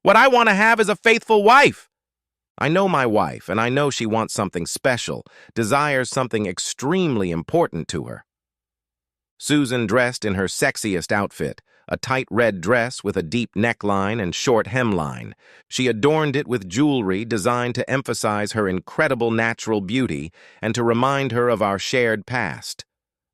What I want to have is a faithful wife. I know my wife, and I know she wants something special, desires something extremely important to her. Susan dressed in her sexiest outfit, a tight red dress with a deep neckline and short hemline. She adorned it with jewelry designed to emphasize her incredible natural beauty and to remind her of our shared past.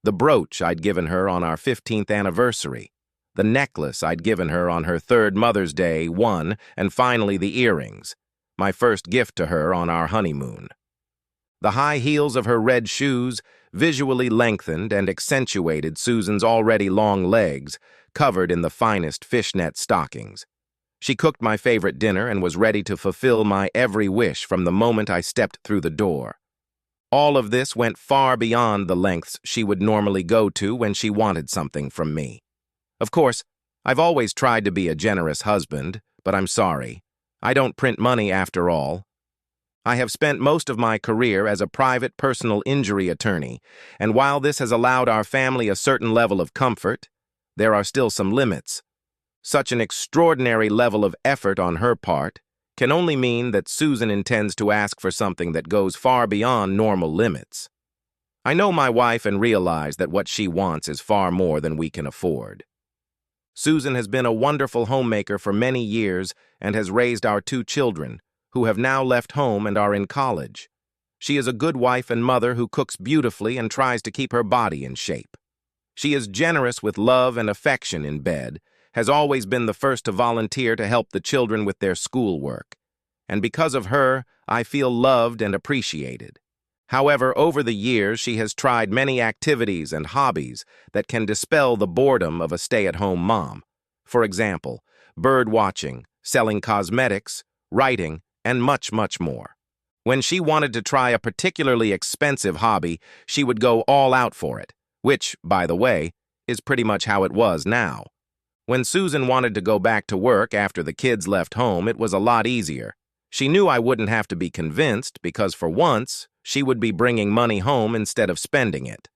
The brooch I'd given her on our 15th anniversary. The necklace I'd given her on her third Mother's Day, and finally the earrings, my first gift to her on our honeymoon. The high heels of her red shoes visually lengthened and accentuated Susan's already long legs, covered in the finest fishnet stockings. She cooked my favorite dinner and was ready to fulfill my every wish from the moment I stepped through the door. All of this went far beyond the lengths she would normally go to when she wanted something from me. Of course, I've always tried to be a generous husband, but I'm sorry. I don't print money after all. I have spent most of my career as a private personal injury attorney, and while this has allowed our family a certain level of comfort, there are still some limits. Such an extraordinary level of effort on her part can only mean that Susan intends to ask for something that goes far beyond normal limits. I know my wife and realize that what she wants is far more than we can afford. Susan has been a wonderful homemaker for many years and has raised our 2 children, who have now left home and are in college. She is a good wife and mother who cooks beautifully and tries to keep her body in shape. She is generous with love and affection in bed, has always been the first to volunteer to help the children with their schoolwork. And because of her, I feel loved and appreciated. However, over the years, she has tried many activities and hobbies that can dispel the boredom of a stay-at-home mom. For example, bird watching, selling cosmetics, writing, and much, much more. When she wanted to try a particularly expensive hobby, she would go all out for it, which, by the way, is pretty much how it was now. When Susan wanted to go back to work after the kids left home, it was a lot easier. She knew I wouldn't have to be convinced because, for once, she would be bringing money home instead of spending it.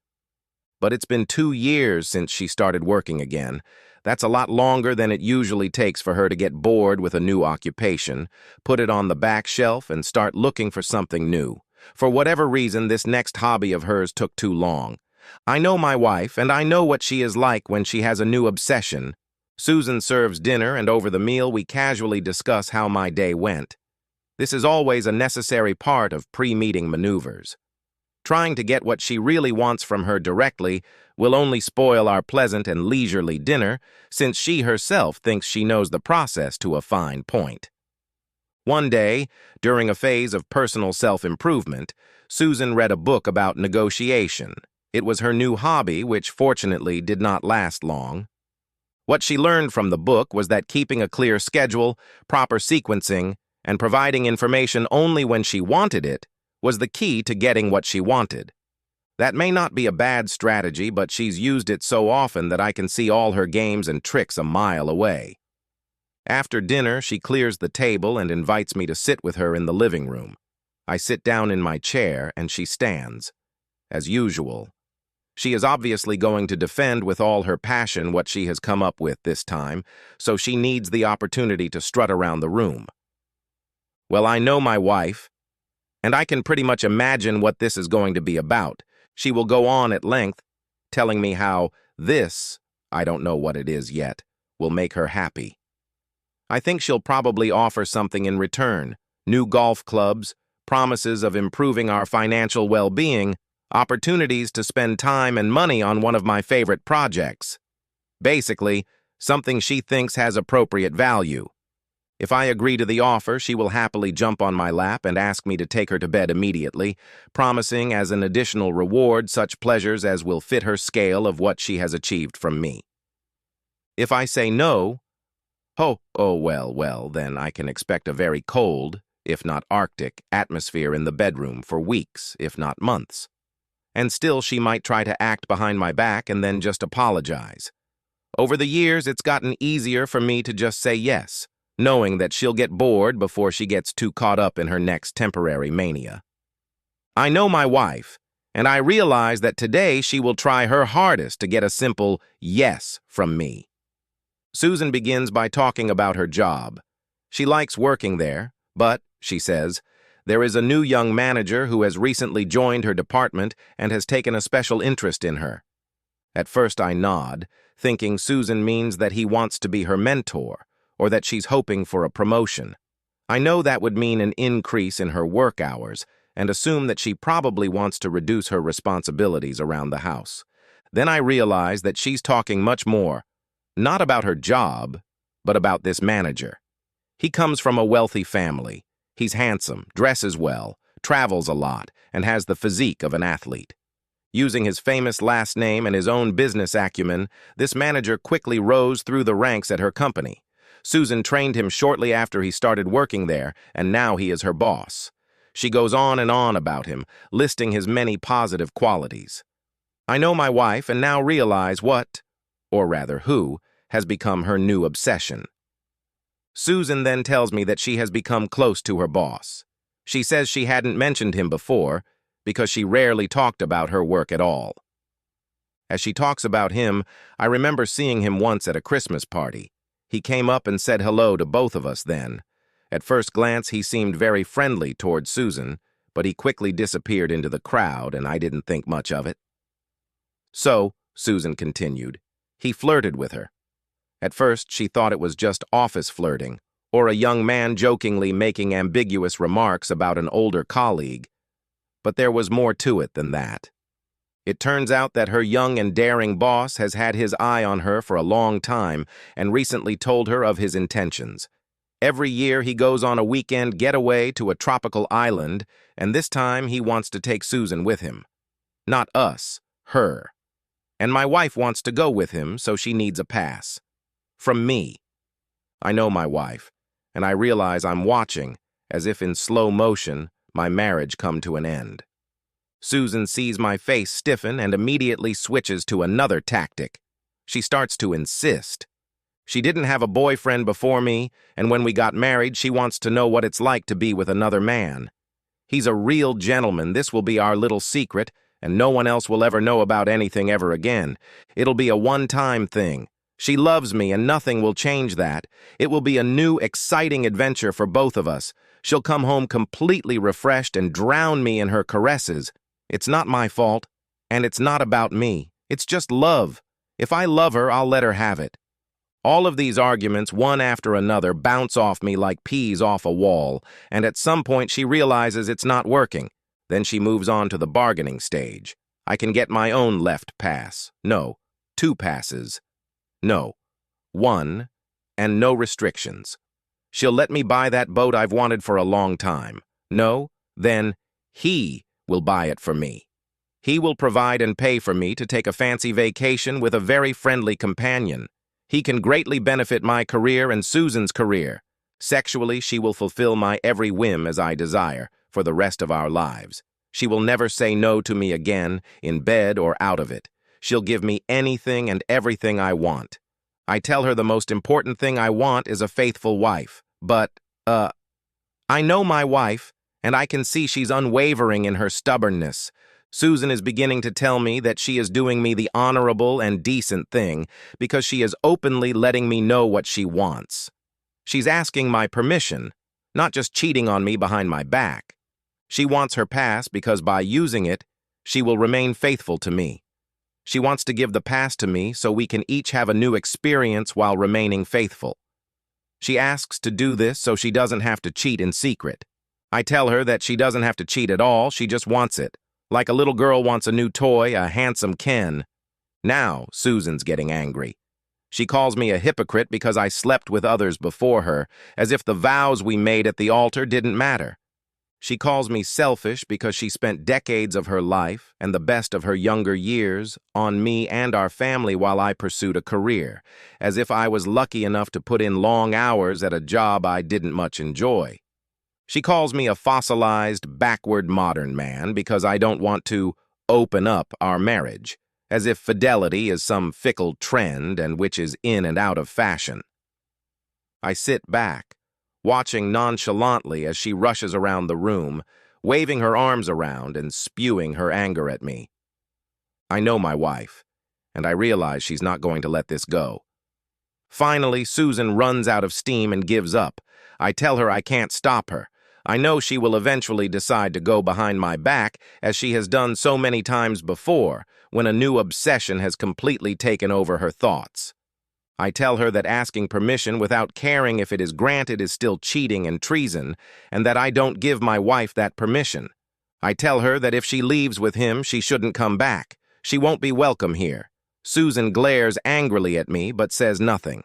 But it's been 2 years since she started working again. That's a lot longer than it usually takes for her to get bored with a new occupation, put it on the back shelf, and start looking for something new. For whatever reason, this next hobby of hers took too long. I know my wife, and I know what she is like when she has a new obsession. Susan serves dinner, and over the meal we casually discuss how my day went. This is always a necessary part of pre-meeting maneuvers. Trying to get what she really wants from her directly will only spoil our pleasant and leisurely dinner, since she herself thinks she knows the process to a fine point. One day, during a phase of personal self-improvement, Susan read a book about negotiation. It was her new hobby, which fortunately did not last long. What she learned from the book was that keeping a clear schedule, proper sequencing, and providing information only when she wanted it was the key to getting what she wanted. That may not be a bad strategy, but she's used it so often that I can see all her games and tricks a mile away. After dinner, she clears the table and invites me to sit with her in the living room. I sit down in my chair and she stands. As usual, she is obviously going to defend with all her passion what she has come up with this time, so she needs the opportunity to strut around the room. Well, I know my wife, and I can pretty much imagine what this is going to be about. She will go on at length, telling me how this, I don't know what it is yet, will make her happy. I think she'll probably offer something in return: new golf clubs, promises of improving our financial well-being, opportunities to spend time and money on one of my favorite projects. Basically, something she thinks has appropriate value. If I agree to the offer, she will happily jump on my lap and ask me to take her to bed immediately, promising as an additional reward such pleasures as will fit her scale of what she has achieved from me. If I say no, well, then I can expect a very cold, if not Arctic, atmosphere in the bedroom for weeks, if not months. And still she might try to act behind my back and then just apologize. Over the years, it's gotten easier for me to just say yes, knowing that she'll get bored before she gets too caught up in her next temporary mania. I know my wife, and I realize that today she will try her hardest to get a simple yes from me. Susan begins by talking about her job. She likes working there, but, she says, there is a new young manager who has recently joined her department and has taken a special interest in her. At first I nod, thinking Susan means that he wants to be her mentor, or that she's hoping for a promotion. I know that would mean an increase in her work hours, and assume that she probably wants to reduce her responsibilities around the house. Then I realize that she's talking much more, not about her job, but about this manager. He comes from a wealthy family. He's handsome, dresses well, travels a lot, and has the physique of an athlete. Using his famous last name and his own business acumen, this manager quickly rose through the ranks at her company. Susan trained him shortly after he started working there, and now he is her boss. She goes on and on about him, listing his many positive qualities. I know my wife and now realize what, or rather who, has become her new obsession. Susan then tells me that she has become close to her boss. She says she hadn't mentioned him before because she rarely talked about her work at all. As she talks about him, I remember seeing him once at a Christmas party. He came up and said hello to both of us then. At first glance, he seemed very friendly toward Susan, but he quickly disappeared into the crowd, and I didn't think much of it. So, Susan continued, he flirted with her. At first, she thought it was just office flirting, or a young man jokingly making ambiguous remarks about an older colleague. But there was more to it than that. It turns out that her young and daring boss has had his eye on her for a long time and recently told her of his intentions. Every year he goes on a weekend getaway to a tropical island, and this time he wants to take Susan with him. Not us, her. And my wife wants to go with him, so she needs a pass. From me. I know my wife, and I realize I'm watching, as if in slow motion, my marriage come to an end. Susan sees my face stiffen and immediately switches to another tactic. She starts to insist. She didn't have a boyfriend before me, and when we got married, she wants to know what it's like to be with another man. He's a real gentleman. This will be our little secret, and no one else will ever know about anything ever again. It'll be a one-time thing. She loves me, and nothing will change that. It will be a new, exciting adventure for both of us. She'll come home completely refreshed and drown me in her caresses. It's not my fault, and it's not about me. It's just love. If I love her, I'll let her have it. All of these arguments, one after another, bounce off me like peas off a wall, and at some point she realizes it's not working. Then she moves on to the bargaining stage. I can get my own left pass. No, 2 passes. No, 1, and no restrictions. She'll let me buy that boat I've wanted for a long time. No, then he will buy it for me. He will provide and pay for me to take a fancy vacation with a very friendly companion. He can greatly benefit my career and Susan's career. Sexually, she will fulfill my every whim as I desire for the rest of our lives. She will never say no to me again, in bed or out of it. She'll give me anything and everything I want. I tell her the most important thing I want is a faithful wife. But, I know my wife, and I can see she's unwavering in her stubbornness. Susan is beginning to tell me that she is doing me the honorable and decent thing because she is openly letting me know what she wants. She's asking my permission, not just cheating on me behind my back. She wants her pass because by using it, she will remain faithful to me. She wants to give the pass to me so we can each have a new experience while remaining faithful. She asks to do this so she doesn't have to cheat in secret. I tell her that she doesn't have to cheat at all, she just wants it. Like a little girl wants a new toy, a handsome Ken. Now, Susan's getting angry. She calls me a hypocrite because I slept with others before her, as if the vows we made at the altar didn't matter. She calls me selfish because she spent decades of her life and the best of her younger years on me and our family while I pursued a career, as if I was lucky enough to put in long hours at a job I didn't much enjoy. She calls me a fossilized, backward modern man because I don't want to open up our marriage, as if fidelity is some fickle trend and which is in and out of fashion. I sit back, watching nonchalantly as she rushes around the room, waving her arms around and spewing her anger at me. I know my wife, and I realize she's not going to let this go. Finally, Susan runs out of steam and gives up. I tell her I can't stop her. I know she will eventually decide to go behind my back, as she has done so many times before, when a new obsession has completely taken over her thoughts. I tell her that asking permission without caring if it is granted is still cheating and treason, and that I don't give my wife that permission. I tell her that if she leaves with him, she shouldn't come back. She won't be welcome here. Susan glares angrily at me, but says nothing.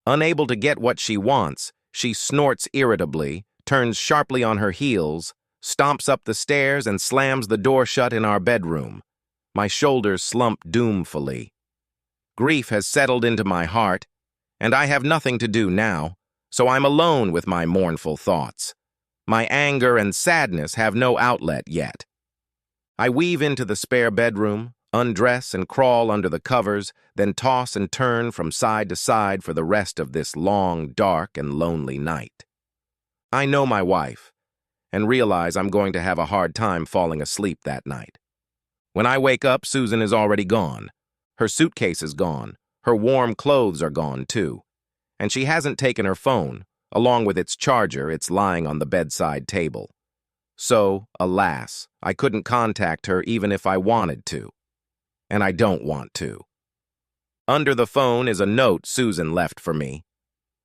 Unable to get what she wants, she snorts irritably, turns sharply on her heels, stomps up the stairs, and slams the door shut in our bedroom. My shoulders slump doomfully. Grief has settled into my heart, and I have nothing to do now, so I'm alone with my mournful thoughts. My anger and sadness have no outlet yet. I weave into the spare bedroom, undress and crawl under the covers, then toss and turn from side to side for the rest of this long, dark, and lonely night. I know my wife, and realize I'm going to have a hard time falling asleep that night. When I wake up, Susan is already gone. Her suitcase is gone. Her warm clothes are gone, too. And she hasn't taken her phone. Along with its charger, it's lying on the bedside table. So, alas, I couldn't contact her even if I wanted to. And I don't want to. Under the phone is a note Susan left for me.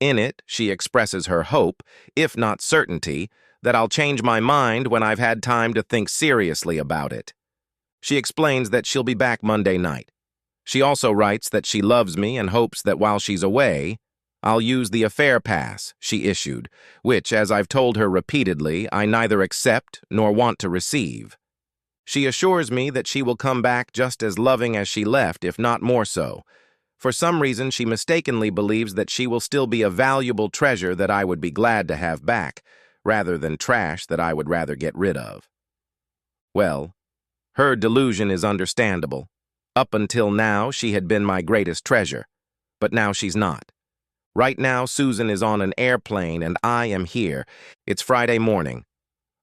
In it, she expresses her hope, if not certainty, that I'll change my mind when I've had time to think seriously about it. She explains that she'll be back Monday night. She also writes that she loves me and hopes that while she's away, I'll use the affair pass she issued, which, as I've told her repeatedly, I neither accept nor want to receive. She assures me that she will come back just as loving as she left, if not more so. For some reason, she mistakenly believes that she will still be a valuable treasure that I would be glad to have back, rather than trash that I would rather get rid of. Well, her delusion is understandable. Up until now, she had been my greatest treasure, but now she's not. Right now, Susan is on an airplane and I am here. It's Friday morning.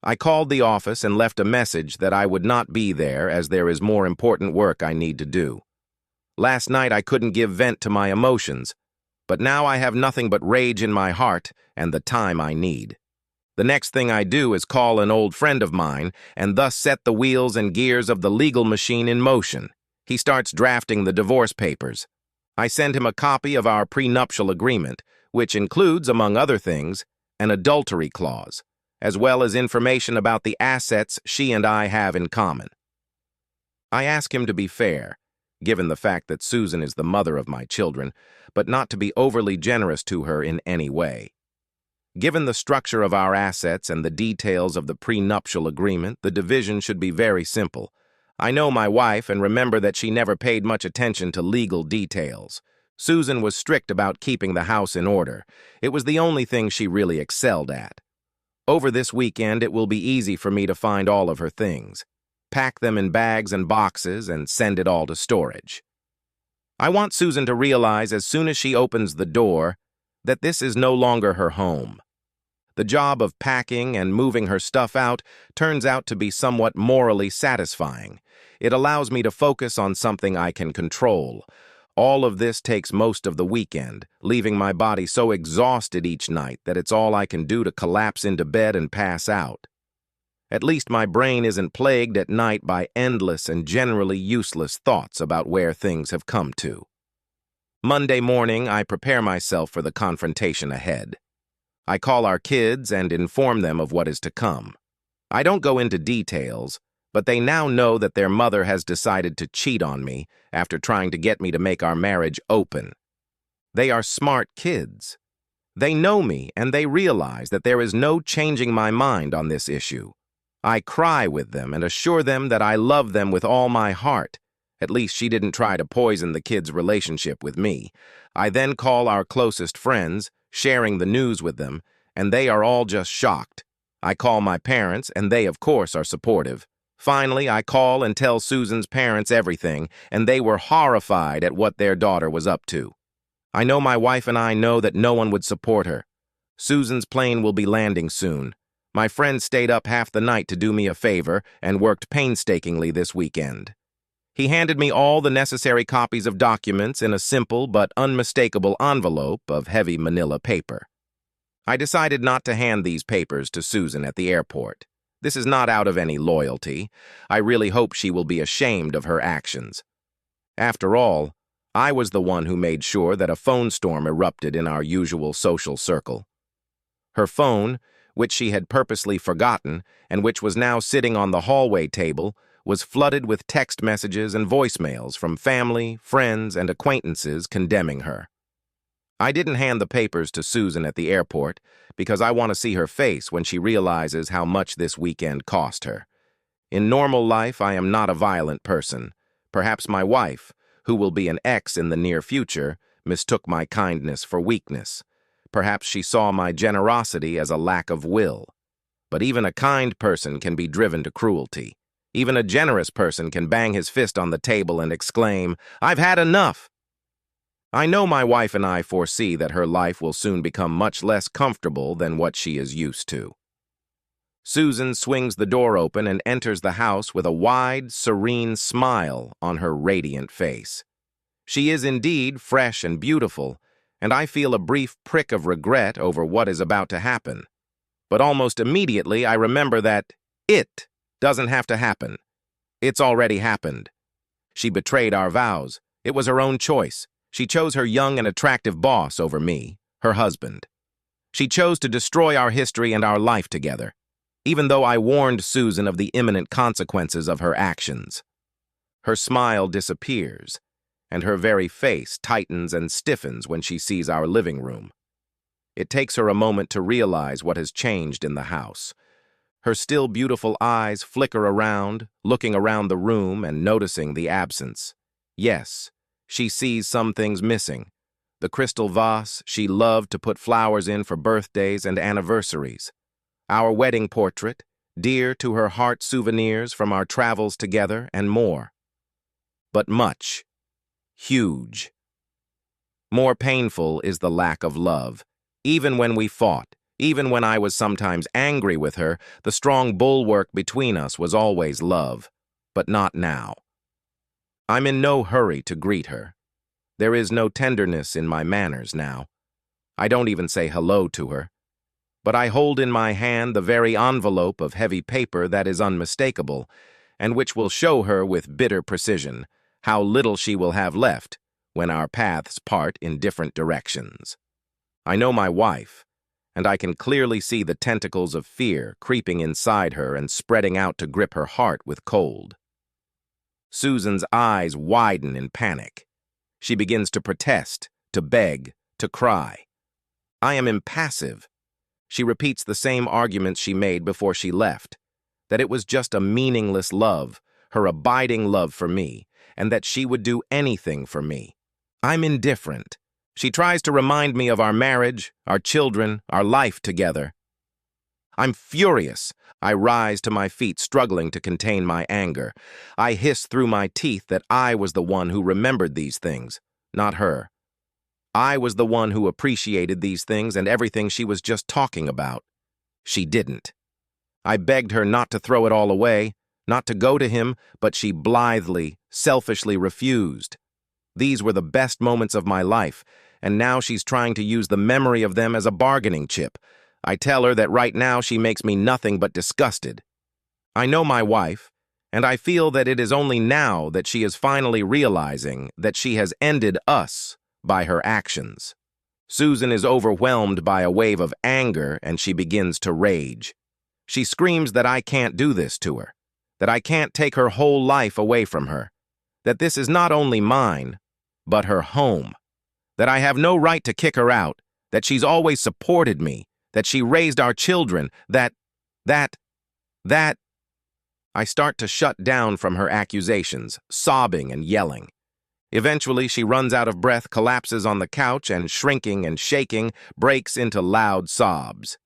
I called the office and left a message that I would not be there as there is more important work I need to do. Last night I couldn't give vent to my emotions, but now I have nothing but rage in my heart and the time I need. The next thing I do is call an old friend of mine and thus set the wheels and gears of the legal machine in motion. He starts drafting the divorce papers. I send him a copy of our prenuptial agreement, which includes, among other things, an adultery clause, as well as information about the assets she and I have in common. I ask him to be fair, given the fact that Susan is the mother of my children, but not to be overly generous to her in any way. Given the structure of our assets and the details of the prenuptial agreement, the division should be very simple. I know my wife and remember that she never paid much attention to legal details. Susan was strict about keeping the house in order. It was the only thing she really excelled at. Over this weekend, it will be easy for me to find all of her things, pack them in bags and boxes, and send it all to storage. I want Susan to realize as soon as she opens the door that this is no longer her home. The job of packing and moving her stuff out turns out to be somewhat morally satisfying. It allows me to focus on something I can control. All of this takes most of the weekend, leaving my body so exhausted each night that it's all I can do to collapse into bed and pass out. At least my brain isn't plagued at night by endless and generally useless thoughts about where things have come to. Monday morning, I prepare myself for the confrontation ahead. I call our kids and inform them of what is to come. I don't go into details, but they now know that their mother has decided to cheat on me after trying to get me to make our marriage open. They are smart kids. They know me and they realize that there is no changing my mind on this issue. I cry with them and assure them that I love them with all my heart. At least she didn't try to poison the kids' relationship with me. I then call our closest friends, sharing the news with them, and they are all just shocked. I call my parents, and they, of course, are supportive. Finally, I call and tell Susan's parents everything, and they were horrified at what their daughter was up to. I know my wife and I know that no one would support her. Susan's plane will be landing soon. My friend stayed up half the night to do me a favor and worked painstakingly this weekend. He handed me all the necessary copies of documents in a simple but unmistakable envelope of heavy manila paper. I decided not to hand these papers to Susan at the airport. This is not out of any loyalty. I really hope she will be ashamed of her actions. After all, I was the one who made sure that a phone storm erupted in our usual social circle. Her phone, which she had purposely forgotten and which was now sitting on the hallway table, was flooded with text messages and voicemails from family, friends, and acquaintances condemning her. I didn't hand the papers to Susan at the airport because I want to see her face when she realizes how much this weekend cost her. In normal life, I am not a violent person. Perhaps my wife, who will be an ex in the near future, mistook my kindness for weakness. Perhaps she saw my generosity as a lack of will. But even a kind person can be driven to cruelty. Even a generous person can bang his fist on the table and exclaim, "I've had enough!" I know my wife and I foresee that her life will soon become much less comfortable than what she is used to. Susan swings the door open and enters the house with a wide, serene smile on her radiant face. She is indeed fresh and beautiful, and I feel a brief prick of regret over what is about to happen. But almost immediately I remember that it doesn't have to happen. It's already happened. She betrayed our vows. It was her own choice. She chose her young and attractive boss over me, her husband. She chose to destroy our history and our life together, even though I warned Susan of the imminent consequences of her actions. Her smile disappears, and her very face tightens and stiffens when she sees our living room. It takes her a moment to realize what has changed in the house. Her still beautiful eyes flicker around, looking around the room and noticing the absence. Yes, she sees some things missing. The crystal vase she loved to put flowers in for birthdays and anniversaries. Our wedding portrait, dear to her heart souvenirs from our travels together, and more. But much, huge. More painful is the lack of love. Even when we fought, even when I was sometimes angry with her, the strong bulwark between us was always love. But not now. I'm in no hurry to greet her. There is no tenderness in my manners now. I don't even say hello to her. But I hold in my hand the very envelope of heavy paper that is unmistakable, and which will show her with bitter precision how little she will have left when our paths part in different directions. I know my wife, and I can clearly see the tentacles of fear creeping inside her and spreading out to grip her heart with cold. Susan's eyes widen in panic. She begins to protest, to beg, to cry. I am impassive. She repeats the same arguments she made before she left, that it was just a meaningless love, her abiding love for me, and that she would do anything for me. I'm indifferent. She tries to remind me of our marriage, our children, our life together. I'm furious. I rise to my feet, struggling to contain my anger. I hiss through my teeth that I was the one who remembered these things, not her. I was the one who appreciated these things and everything she was just talking about. She didn't. I begged her not to throw it all away, not to go to him, but she blithely, selfishly refused. These were the best moments of my life, and now she's trying to use the memory of them as a bargaining chip. I tell her that right now she makes me nothing but disgusted. I know my wife, and I feel that it is only now that she is finally realizing that she has ended us by her actions. Susan is overwhelmed by a wave of anger, and she begins to rage. She screams that I can't do this to her, that I can't take her whole life away from her, that this is not only mine, but her home, that I have no right to kick her out, that she's always supported me, that she raised our children, that... I start to shut down from her accusations, sobbing and yelling. Eventually, she runs out of breath, collapses on the couch, and shrinking and shaking, breaks into loud sobs.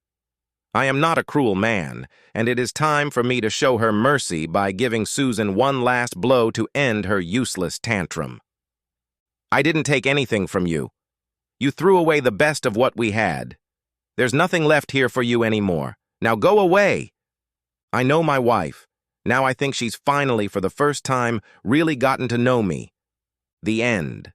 I am not a cruel man, and it is time for me to show her mercy by giving Susan one last blow to end her useless tantrum. I didn't take anything from you. You threw away the best of what we had. There's nothing left here for you anymore. Now go away. I know my wife. Now I think she's finally, for the first time, really gotten to know me. The end.